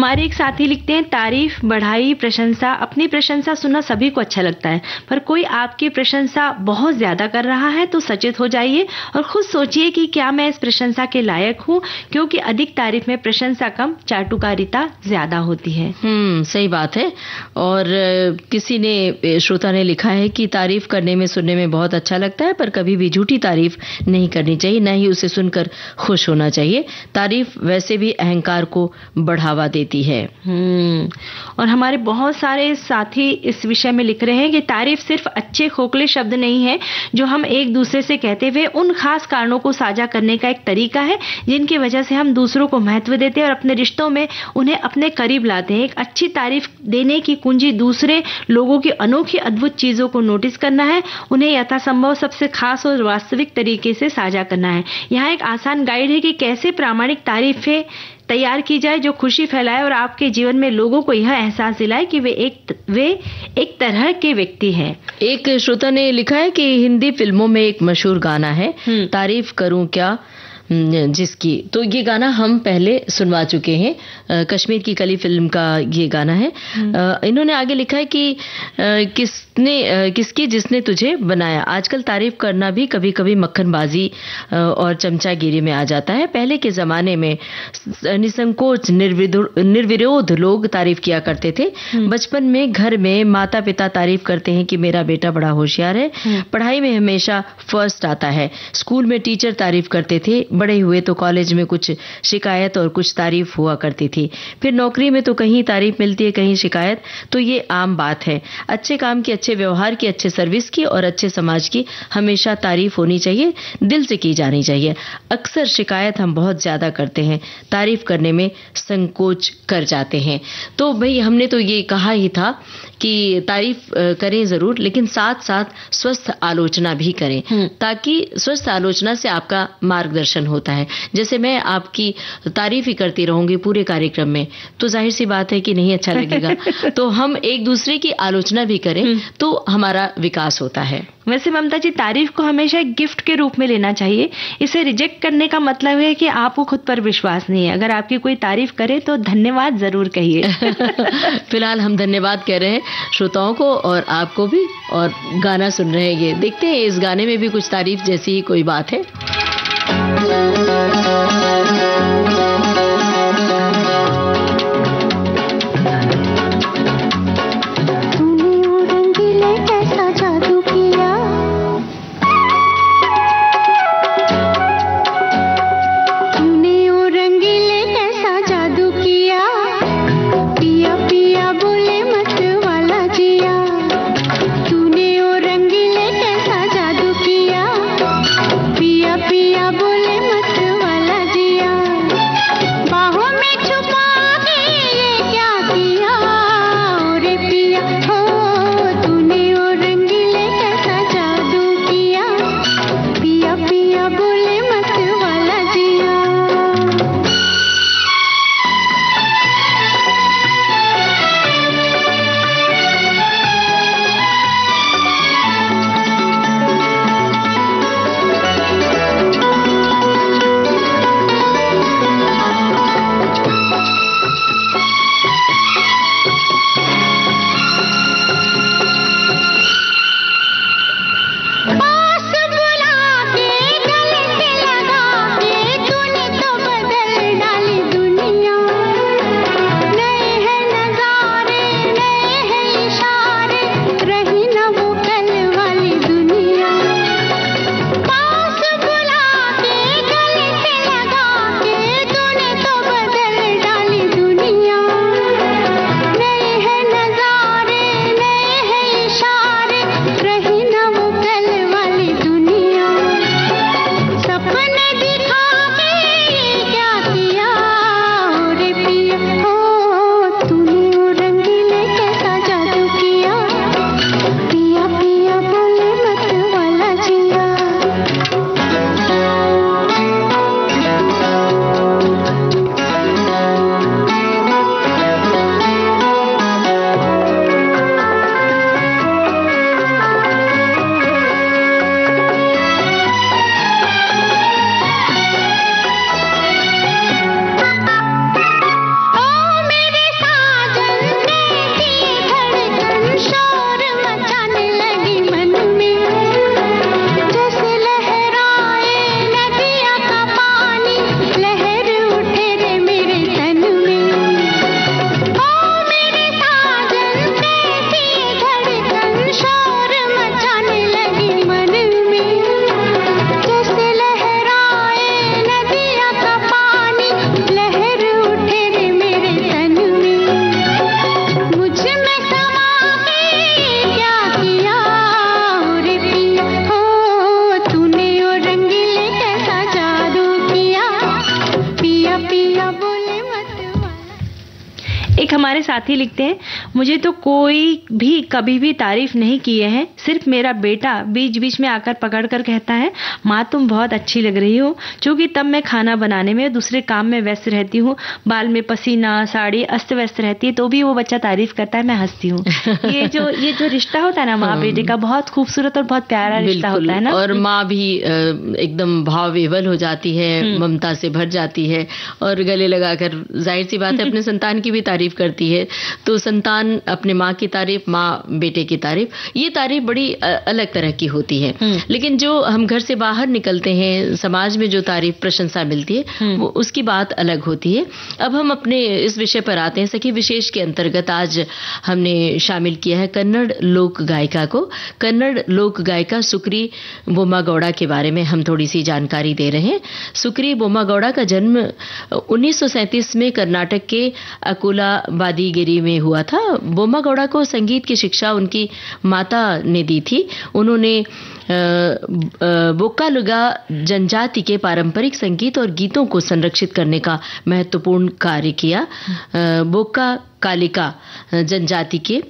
हमारे एक साथी लिखते हैं, तारीफ, बढ़ाई, प्रशंसा, अपनी प्रशंसा सुनना सभी को अच्छा लगता है, पर कोई आपकी प्रशंसा बहुत ज्यादा कर रहा है तो सचेत हो जाइए और खुद सोचिए कि क्या मैं इस प्रशंसा के लायक हूँ, क्योंकि अधिक तारीफ में प्रशंसा कम, चाटुकारिता ज्यादा होती है। सही बात है। और किसी ने, श्रोता ने लिखा है कि तारीफ करने में, सुनने में बहुत अच्छा लगता है, पर कभी भी झूठी तारीफ नहीं करनी चाहिए, न ही उसे सुनकर खुश होना चाहिए। तारीफ वैसे भी अहंकार को बढ़ावा देती है। और हमारे बहुत सारे साथी इस विषय में लिख रहे हैं कि तारीफ सिर्फ अच्छे खोखले शब्द नहीं है जो हम एक दूसरे से कहते हुए उन खास कारणों को साझा करने का एक तरीका है जिनकी वजह से हम दूसरों को महत्व देते हैं और अपने रिश्तों में उन्हें अपने करीब लाते हैं। एक अच्छी तारीफ देने की कुंजी दूसरे लोगों की अनोखी अद्भुत चीजों को नोटिस करना है, उन्हें यथासंभव सबसे खास और वास्तविक तरीके से साझा करना है। यहाँ एक आसान गाइड है कि कैसे प्रामाणिक तारीफें तैयार की जाए जो खुशी फैलाए और आपके जीवन में लोगों को यह एहसास दिलाए कि वे एक तरह के व्यक्ति हैं। एक श्रोता ने लिखा है कि हिंदी फिल्मों में एक मशहूर गाना है, तारीफ करूं क्या जिसकी, तो ये गाना हम पहले सुनवा चुके हैं। कश्मीर की कली फिल्म का ये गाना है। इन्होंने आगे लिखा है कि किसकी जिसने तुझे बनाया। आजकल तारीफ करना भी कभी कभी मक्खनबाजी और चमचागिरी में आ जाता है। पहले के जमाने में निसंकोच निर्विरोध लोग तारीफ किया करते थे। बचपन में घर में माता पिता तारीफ करते हैं कि मेरा बेटा बड़ा होशियार है, पढ़ाई में हमेशा फर्स्ट आता है। स्कूल में टीचर तारीफ करते थे। बड़े हुए तो कॉलेज में कुछ शिकायत और कुछ तारीफ हुआ करती थी। फिर नौकरी में तो कहीं तारीफ मिलती है, कहीं शिकायत। तो ये आम बात है। अच्छे काम की, अच्छे व्यवहार की, अच्छे सर्विस की और अच्छे समाज की हमेशा तारीफ होनी चाहिए, दिल से की जानी चाहिए। अक्सर शिकायत हम बहुत ज्यादा करते हैं, तारीफ करने में संकोच कर जाते हैं। तो भाई हमने तो ये कहा ही था कि तारीफ करें जरूर, लेकिन साथ साथ स्वस्थ आलोचना भी करें, ताकि स्वस्थ आलोचना से आपका मार्गदर्शन होता है। जैसे मैं आपकी तारीफ ही करती रहूंगी पूरे कार्यक्रम में तो जाहिर सी बात है कि नहीं अच्छा लगेगा। तो हम एक दूसरे की आलोचना भी करें तो हमारा विकास होता है। वैसे ममता जी, तारीफ को हमेशा एक गिफ्ट के रूप में लेना चाहिए। इसे रिजेक्ट करने का मतलब है कि आपको खुद पर विश्वास नहीं है। अगर आपकी कोई तारीफ करे तो धन्यवाद जरूर कहिए। फिलहाल हम धन्यवाद कह रहे हैं श्रोताओं को और आपको भी, और गाना सुन रहे हैं। ये देखते हैं इस गाने में भी कुछ तारीफ जैसी ही कोई बात है। पिया बोले मत एक हमारे साथी लिखते हैं, मुझे तो कोई भी कभी भी तारीफ नहीं किए हैं, सिर्फ मेरा बेटा बीच बीच में आकर पकड़ कर कहता है, माँ तुम बहुत अच्छी लग रही हो। चूंकि तब मैं खाना बनाने में दूसरे काम में व्यस्त रहती हूँ, बाल में पसीना, साड़ी अस्त व्यस्त रहती है, तो भी वो बच्चा तारीफ करता है, मैं हंसती हूँ। ये जो रिश्ता होता है ना माँ बेटे का, बहुत खूबसूरत और बहुत प्यारा रिश्ता होता है ना। और माँ भी एकदम भाव विवल हो जाती है, ममता से भर जाती है और गले लगाकर जाहिर सी बात है अपने संतान की भी तारीफ करती है। तो संतान अपने माँ की तारीफ, माँ बेटे की तारीफ, ये तारीफ बड़ी अलग तरह की होती है। लेकिन जो हम घर से बाहर निकलते हैं, समाज में जो तारीफ प्रशंसा मिलती है, वो उसकी बात अलग होती है। अब हम अपने इस विषय पर आते हैं। सखी विशेष के अंतर्गत आज हमने शामिल किया है कन्नड़ लोक गायिका को। कन्नड़ लोक गायिका सुक्री बोम्मागौड़ा के बारे में हम थोड़ी सी जानकारी दे रहे हैं। सुक्री बोम्मागौड़ा का जन्म 1937 में कर्नाटक के अकोला बादीगिरी में हुआ था। बोम्मागौड़ा को संगीत की शिक्षा उनकी माता ने दी थी। उन्होंने बोक्कालुगा जनजाति के पारंपरिक संगीत और गीतों को संरक्षित करने का महत्वपूर्ण कार्य किया। बोक्का कालिका जनजाति के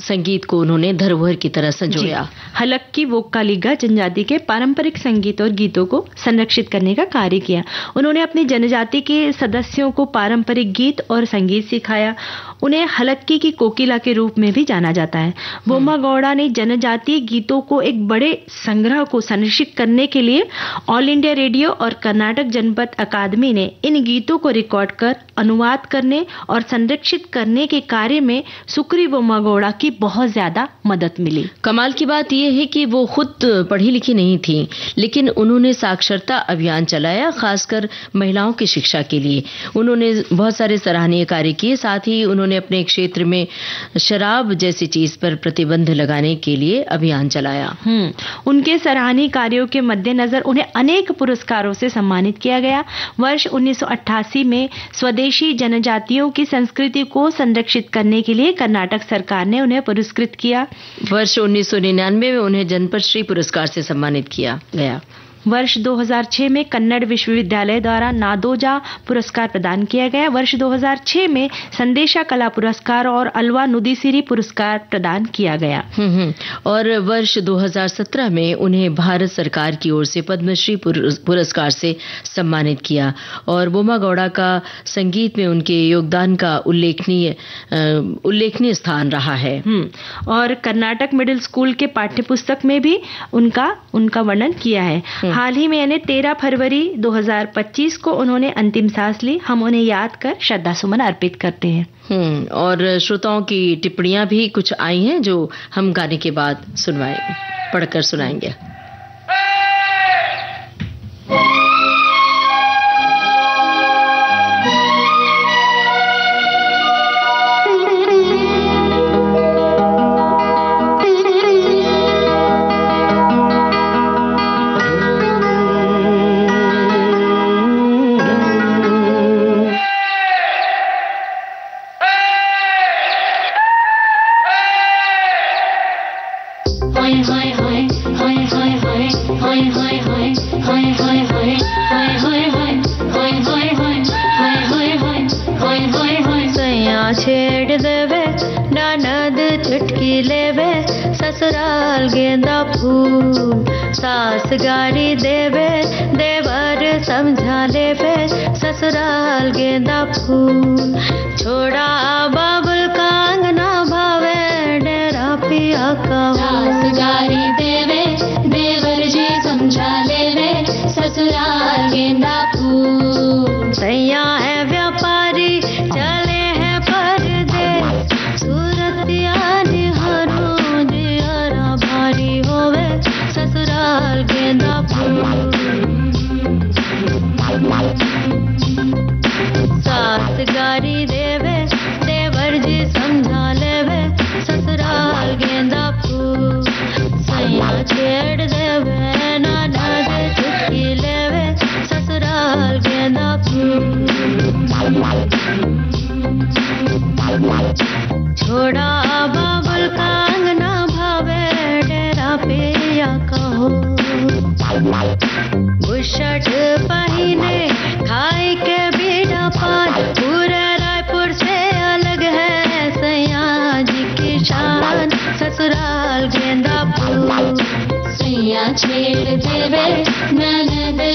संगीत को उन्होंने धरोहर की तरह संजोया। हलक्की बोक्कालिगा जनजाति के पारंपरिक संगीत और गीतों को संरक्षित करने का कार्य किया। उन्होंने अपनी जनजाति के सदस्यों को पारंपरिक गीत और संगीत सिखाया। उन्हें हलक्की की कोकिला के रूप में भी जाना जाता है। बोम्मागौड़ा ने जनजातीय गीतों को एक बड़े संग्रह को संरक्षित करने के लिए ऑल इंडिया रेडियो और कर्नाटक जनपद अकादमी ने इन गीतों को रिकॉर्ड कर अनुवाद करने और संरक्षित करने के कार्य में सुक्री बोम्मागौड़ा की बहुत ज्यादा मदद मिली। कमाल की बात यह है कि वो खुद पढ़ी लिखी नहीं थी, लेकिन उन्होंने साक्षरता अभियान चलाया, खासकर महिलाओं की शिक्षा के लिए। उन्होंने बहुत सारे सराहनीय कार्य किए। साथ ही उन्होंने अपने क्षेत्र में शराब जैसी चीज पर प्रतिबंध लगाने के लिए अभियान चलाया। उनके सराहनीय कार्यों के मद्देनजर उन्हें अनेक पुरस्कारों से सम्मानित किया गया। वर्ष 1988 में स्वदेशी जनजातियों की संस्कृति को संरक्षित करने के लिए कर्नाटक सरकार ने उन्हें पुरस्कृत किया। वर्ष 1999 में उन्हें जनपद श्री पुरस्कार से सम्मानित किया गया। वर्ष 2006 में कन्नड़ विश्वविद्यालय द्वारा नादोजा पुरस्कार प्रदान किया गया। वर्ष 2006 में संदेशा कला पुरस्कार और अल्वा नुदीसिरी पुरस्कार प्रदान किया गया। और वर्ष 2017 में उन्हें भारत सरकार की ओर से पद्मश्री पुरस्कार से सम्मानित किया। और बोम्मागौड़ा का संगीत में उनके योगदान का उल्लेखनीय स्थान रहा है। और कर्नाटक मिडिल स्कूल के पाठ्यपुस्तक में भी उनका वर्णन किया है। हाल ही में यानी 13 फरवरी 2025 को उन्होंने अंतिम सांस ली। हम उन्हें याद कर श्रद्धा सुमन अर्पित करते हैं। और श्रोताओं की टिप्पणियां भी कुछ आई हैं जो हम गाने के बाद पढ़कर सुनाएंगे। छेड़ देवे ननद चुटकी लेवे, ससुराल गेंदा फूल सास गारी देवे, देवर समझा लेवे ससुराल गेंदा फूल। छोड़ा बाबुल का अंगना भावे, डेरा पिया का सास गारी देवे, देवर जी समझा लेवे ससुराल गेंदा फूल। सैया है व्यापारी चले हैं परदेस, सूरत यानी हरों जियारा भारी होवे ससुराल गेंदा फूल। सास गारी देवे, देवर जी समझा लेवे ससुराल गेंदा फूल। सैया छेड़ देवे ननद चुटकी लेवे ससुराल गेंदा फूल। छोड़ा बाबुल का अंगना भावे, डेरा पिया कहो। बुशर्ट पहने खाई के बीड़ा पान, पूरे रायपुर से अलग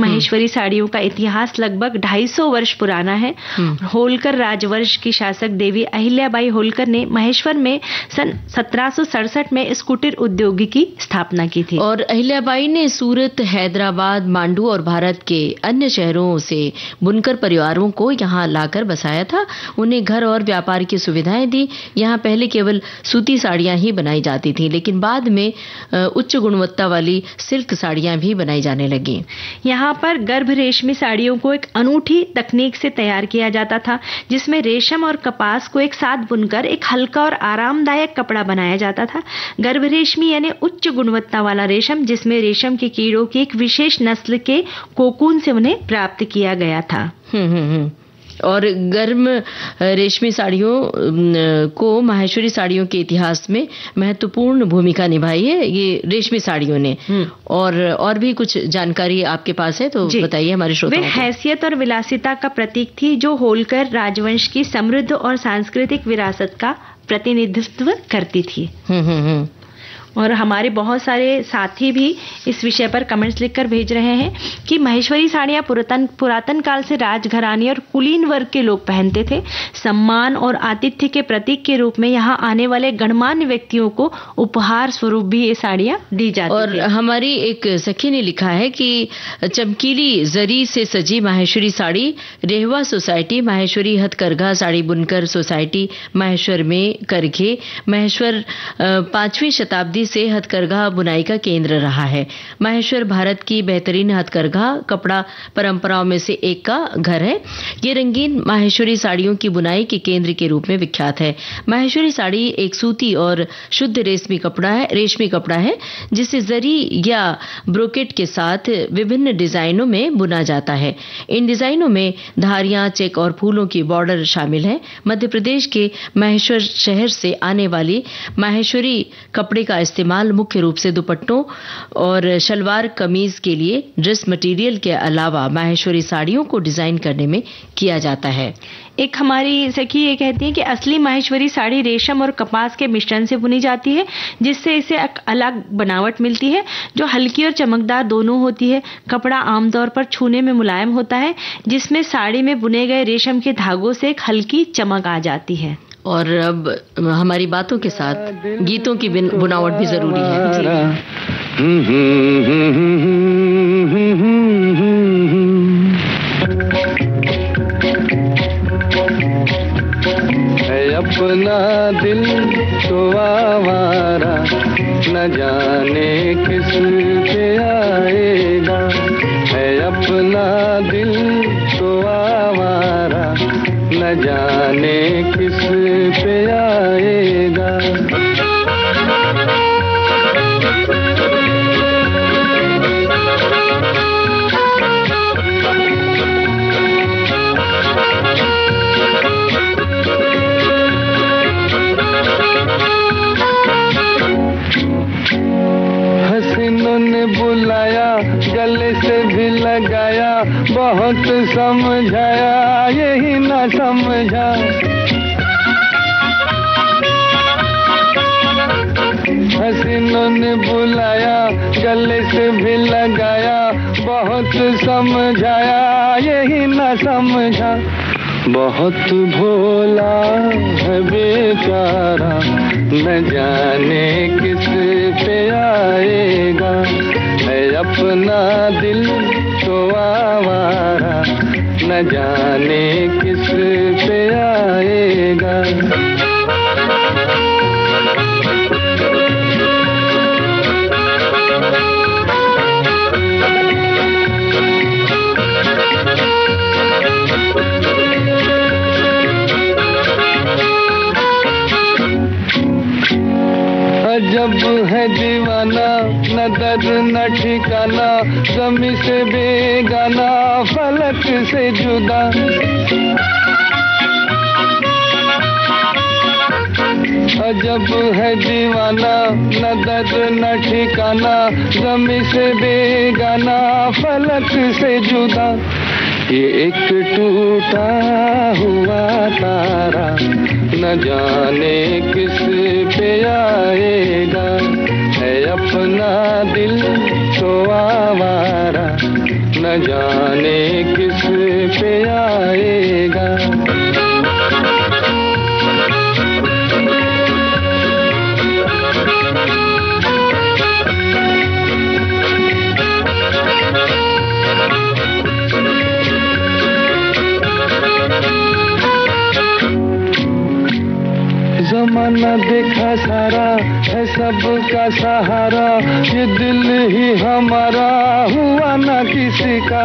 माहेश्वरी साड़ियों का इतिहास लगभग 250 वर्ष पुराना है। होलकर राजवंश की शासक देवी अहिल्याबाई होलकर ने महेश्वर में सन 1767 में इस कुटीर उद्योग की स्थापना की थी। और अहिल्याबाई ने सूरत, हैदराबाद, मांडू और भारत के अन्य शहरों से बुनकर परिवारों को यहाँ लाकर बसाया था। उन्हें घर और व्यापार की सुविधाएं दी। यहाँ पहले केवल सूती साड़ियां ही बनाई जाती थी, लेकिन बाद में उच्च गुणवत्ता वाली सिल्क साड़ियां भी बनाई जाने लगी। यहाँ पर गर्भ रेशमी साड़ियों को एक अनूठी तकनीक से तैयार किया जाता था, जिसमें रेशम और कपास को एक साथ बुनकर एक हल्का और आरामदायक कपड़ा बनाया जाता था। गर्भ रेशमी यानी उच्च गुणवत्ता वाला रेशम, जिसमें रेशम के कीड़ों की एक विशेष नस्ल के कोकून से उन्हें प्राप्त किया गया था। और गर्म रेशमी साड़ियों को माहेश्वरी साड़ियों के इतिहास में महत्वपूर्ण भूमिका निभाई है ये रेशमी साड़ियों ने। और भी कुछ जानकारी आपके पास है तो बताइए हमारे श्रोताओं को। वे हैसियत और विलासिता का प्रतीक थी, जो होलकर राजवंश की समृद्ध और सांस्कृतिक विरासत का प्रतिनिधित्व करती थी। और हमारे बहुत सारे साथी भी इस विषय पर कमेंट्स लिखकर भेज रहे हैं कि माहेश्वरी साड़ियां पुरातन काल से राजघराने और कुलीन वर्ग के लोग पहनते थे। सम्मान और आतिथ्य के प्रतीक के रूप में यहाँ आने वाले गणमान्य व्यक्तियों को उपहार स्वरूप भी ये साड़ियां दी जाती थी। और हमारी एक सखी ने लिखा है कि चमकीली जरी से सजी माहेश्वरी साड़ी रेहवा सोसाइटी, माहेश्वरी हथकरघा साड़ी बुनकर सोसाइटी माहेश्वर में करघे, माहेश्वर 5वीं शताब्दी से हथकरघा बुनाई का केंद्र रहा है। माहेश्वर भारत की बेहतरीन हथकरघा कपड़ा परंपराओं में से एक का घर है। ये रंगीन माहेश्वरी साड़ियों की बुनाई के केंद्र के रूप में विख्यात है। माहेश्वरी साड़ी एक सूती और शुद्ध रेशमी कपड़ा है जिसे जरी या ब्रोकेट के साथ विभिन्न डिजाइनों में बुना जाता है। इन डिजाइनों में धारियां, चेक और फूलों की बॉर्डर शामिल है। मध्य प्रदेश के माहेश्वर शहर से आने वाली माहेश्वरी कपड़े का इस्तेमाल मुख्य रूप से दुपट्टों और शलवार कमीज के लिए ड्रेस मटेरियल के अलावा माहेश्वरी साड़ियों को डिजाइन करने में किया जाता है। एक हमारी सखी ये कहती है कि असली माहेश्वरी साड़ी रेशम और कपास के मिश्रण से बुनी जाती है, जिससे इसे एक अलग बनावट मिलती है जो हल्की और चमकदार दोनों होती है। कपड़ा आमतौर पर छूने में मुलायम होता है, जिसमें साड़ी में बुने गए रेशम के धागों से एक हल्की चमक आ जाती है। और अब हमारी बातों के साथ गीतों की बुनावट भी जरूरी है। अपना दिल तो आवारा, न जाने किस पे आएगा। है अपना दिल तो आवारा, न जाने किस पे आएगा। हसीनों ने बुलाया, गले से भी लगाया, बहुत समझाया यही ना समझा। हसीनों ने बुलाया, गले से भी लगाया, बहुत समझाया यही ना समझा। बहुत भोला है बेचारा, न जाने किस पे आएगा। है अपना दिल तो आवारा, न जाने किस पे आएगा। जब है दीवाना, न दर्द न ठिकाना, ज़मीं से बेगाना, फलक से जुदा। जब है दीवाना, न दर्द न ठिकाना, ज़मीं से बेगाना, फलक से जुदा। ये एक टूटा हुआ तारा, न जाने किस पे आएगा। है अपना दिल तो आवारा, न जाने था सारा, है सबका सहारा, ये दिल ही हमारा हुआ ना किसी का।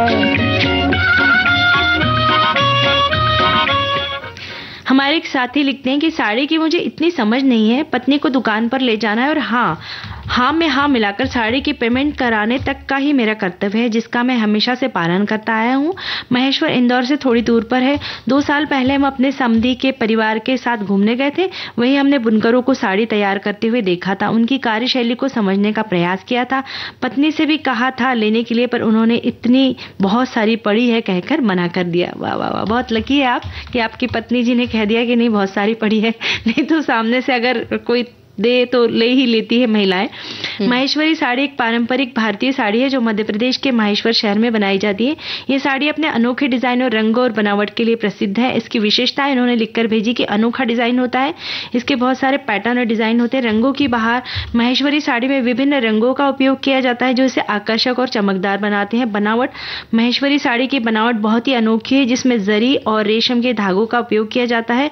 हमारे एक साथी लिखते हैं कि साड़ी की मुझे इतनी समझ नहीं है, पत्नी को दुकान पर ले जाना है और हाँ में हाँ मिलाकर साड़ी की पेमेंट कराने तक का ही मेरा कर्तव्य है, जिसका मैं हमेशा से पालन करता आया हूँ। महेश्वर इंदौर से थोड़ी दूर पर है। 2 साल पहले हम अपने समधी के परिवार के साथ घूमने गए थे। वहीं हमने बुनकरों को साड़ी तैयार करते हुए देखा था, उनकी कार्यशैली को समझने का प्रयास किया था। पत्नी से भी कहा था लेने के लिए, पर उन्होंने इतनी बहुत सारी पड़ी है कहकर मना कर दिया। वाह वाह वाह, बहुत लकी है आप कि आपकी पत्नी जी ने कह दिया कि नहीं बहुत सारी पड़ी है, नहीं तो सामने से अगर कोई दे तो ले ही लेती है महिलाएं। महेश्वरी साड़ी एक पारंपरिक भारतीय साड़ी है जो मध्य प्रदेश के महेश्वर शहर में बनाई जाती है। ये साड़ी अपने अनोखे डिजाइन और रंगों और बनावट के लिए प्रसिद्ध है। इसकी विशेषता इन्होंने लिखकर भेजी कि अनोखा डिजाइन होता है, इसके बहुत सारे पैटर्न और डिजाइन होते हैं। रंगों की बहार, महेश्वरी साड़ी में विभिन्न रंगों का उपयोग किया जाता है जो इसे आकर्षक और चमकदार बनाते हैं। बनावट, महेश्वरी साड़ी की बनावट बहुत ही अनोखी है जिसमें जरी और रेशम के धागों का उपयोग किया जाता है।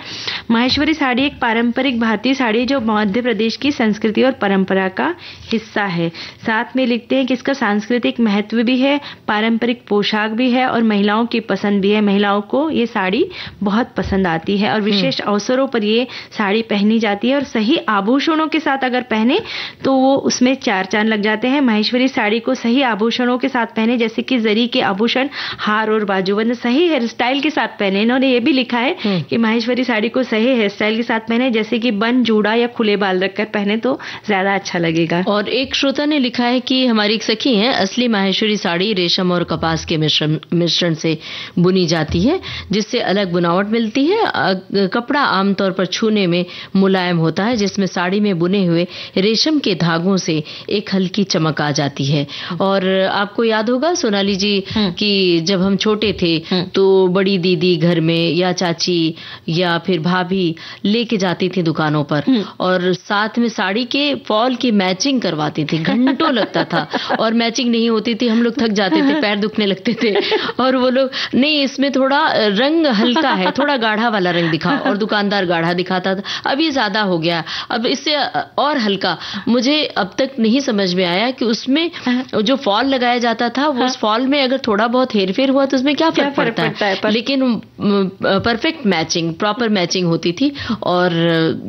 महेश्वरी साड़ी एक पारंपरिक भारतीय साड़ी जो मध्य प्रदेश की संस्कृति और परंपरा का हिस्सा है। साथ में लिखते हैं कि इसका सांस्कृतिक महत्व भी है, पारंपरिक पोशाक भी है और महिलाओं की पसंद भी है। महिलाओं को ये साड़ी बहुत पसंद आती है और विशेष अवसरों पर ये साड़ी पहनी जाती है और सही आभूषणों के साथ अगर पहने तो वो उसमें 4 चांद लग जाते हैं। महेश्वरी साड़ी को सही आभूषणों के साथ पहने, जैसे कि जरी के आभूषण, हार और बाजूबंद, सही हेयर स्टाइल के साथ पहने। इन्होंने ये भी लिखा है कि महेश्वरी साड़ी को सही हेयर स्टाइल के साथ पहने, जैसे कि बन, जूड़ा या खुले बाल रखकर पहने तो ज्यादा अच्छा लगेगा। और एक श्रोता ने लिखा है कि हमारी एक सखी है, असली माहेश्वरी साड़ी रेशम और कपास के मिश्रण से बुनी जाती है जिससे अलग बनावट मिलती है। कपड़ा आमतौर पर छूने में मुलायम होता है जिसमें साड़ी में बुने हुए रेशम के धागों से एक हल्की चमक आ जाती है। और आपको याद होगा सोनाली जी कि जब हम छोटे थे तो बड़ी दीदी घर में या चाची या फिर भाभी लेके जाती थी दुकानों पर और साथ में साड़ी के फॉल की मैचिंग करवाती थी। घंटों लगता था और मैचिंग नहीं होती थी, हम लोग थक जाते थे, पैर दुखने लगते थे और वो लोग नहीं इसमें थोड़ा रंग हल्का है, थोड़ा गाढ़ा वाला रंग दिखाओ, और दुकानदार गाढ़ा दिखाता था। अब ये ज्यादा हो गया, अब इससे और हल्का। मुझे अब तक नहीं समझ में आया कि उसमें जो फॉल लगाया जाता था वो उस फॉल में अगर थोड़ा बहुत हेरफेर हुआ तो उसमें क्या फर्क पड़ता है। लेकिन परफेक्ट मैचिंग, प्रॉपर मैचिंग होती थी। और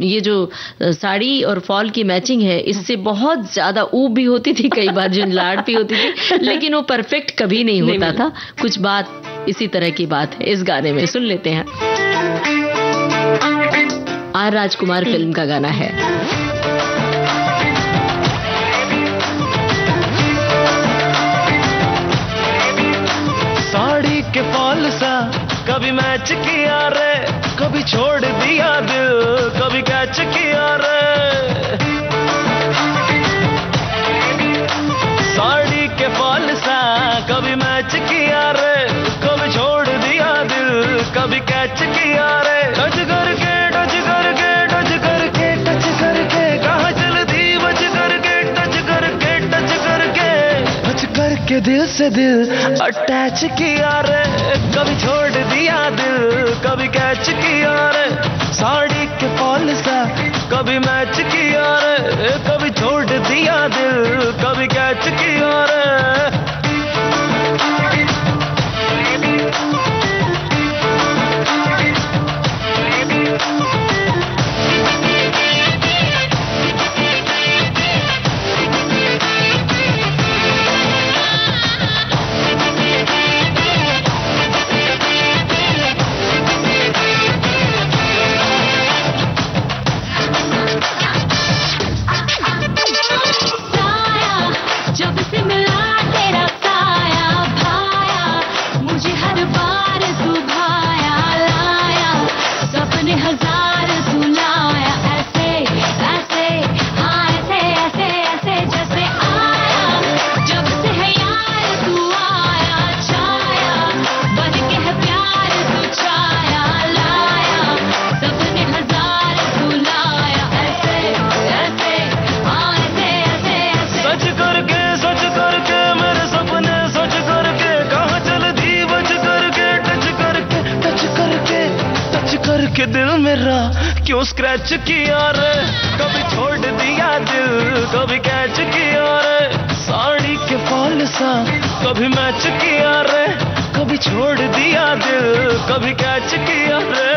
ये जो साड़ी और फॉल की मैचिंग है इससे बहुत ज्यादा ऊब भी होती थी, कई बार झुंझलाहट भी होती थी, लेकिन वो परफेक्ट कभी नहीं होता था। कुछ बात इसी तरह की बात है इस गाने में, सुन लेते हैं। आर राजकुमार फिल्म का गाना है। साड़ी के फॉल सा कभी मैच किया रे, कभी छोड़ दिया दिल, कभी कैच किया रे। साड़ी के फॉल सा कभी मैच किया रे, कभी छोड़ दिया दिल, कभी कैच किया रे। टच करके टच करके टच करके टच करके कहाँ चलती बच करके टच करके टच करके टच करके दिल से दिल अटैच किया रे, कभी छोड़ दिया दिल, कभी कैच किया रे। साड़ी के फॉल सा कभी मैच किया रे, कभी छोड़ दिया दिल, कभी कैच किया रे। क्यों स्क्रैच किया रे, कभी छोड़ दिया दिल, कभी कैच किया रे, साड़ी के फॉल सा कभी मैच किया रे, कभी छोड़ दिया दिल, कभी कैच किया रे।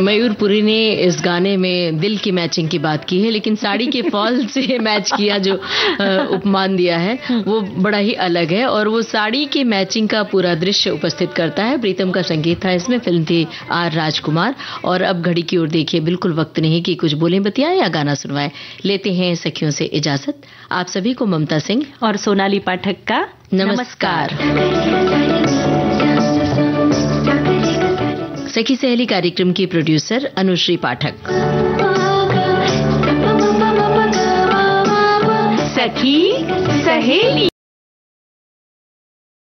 मयूरपुरी ने इस गाने में दिल की मैचिंग की बात की है, लेकिन साड़ी के फॉल से मैच किया जो उपमान दिया है वो बड़ा ही अलग है और वो साड़ी के मैचिंग का पूरा दृश्य उपस्थित करता है। प्रीतम का संगीत था इसमें, फिल्म थी आर राजकुमार। और अब घड़ी की ओर देखिए, बिल्कुल वक्त नहीं कि कुछ बोले बतियाए या गाना सुनवाए। लेते हैं सखियों से इजाजत। आप सभी को ममता सिंह और सोनाली पाठक का नमस्कार। सखी सहेली कार्यक्रम की प्रोड्यूसर अनुश्री पाठक। सखी सहेली।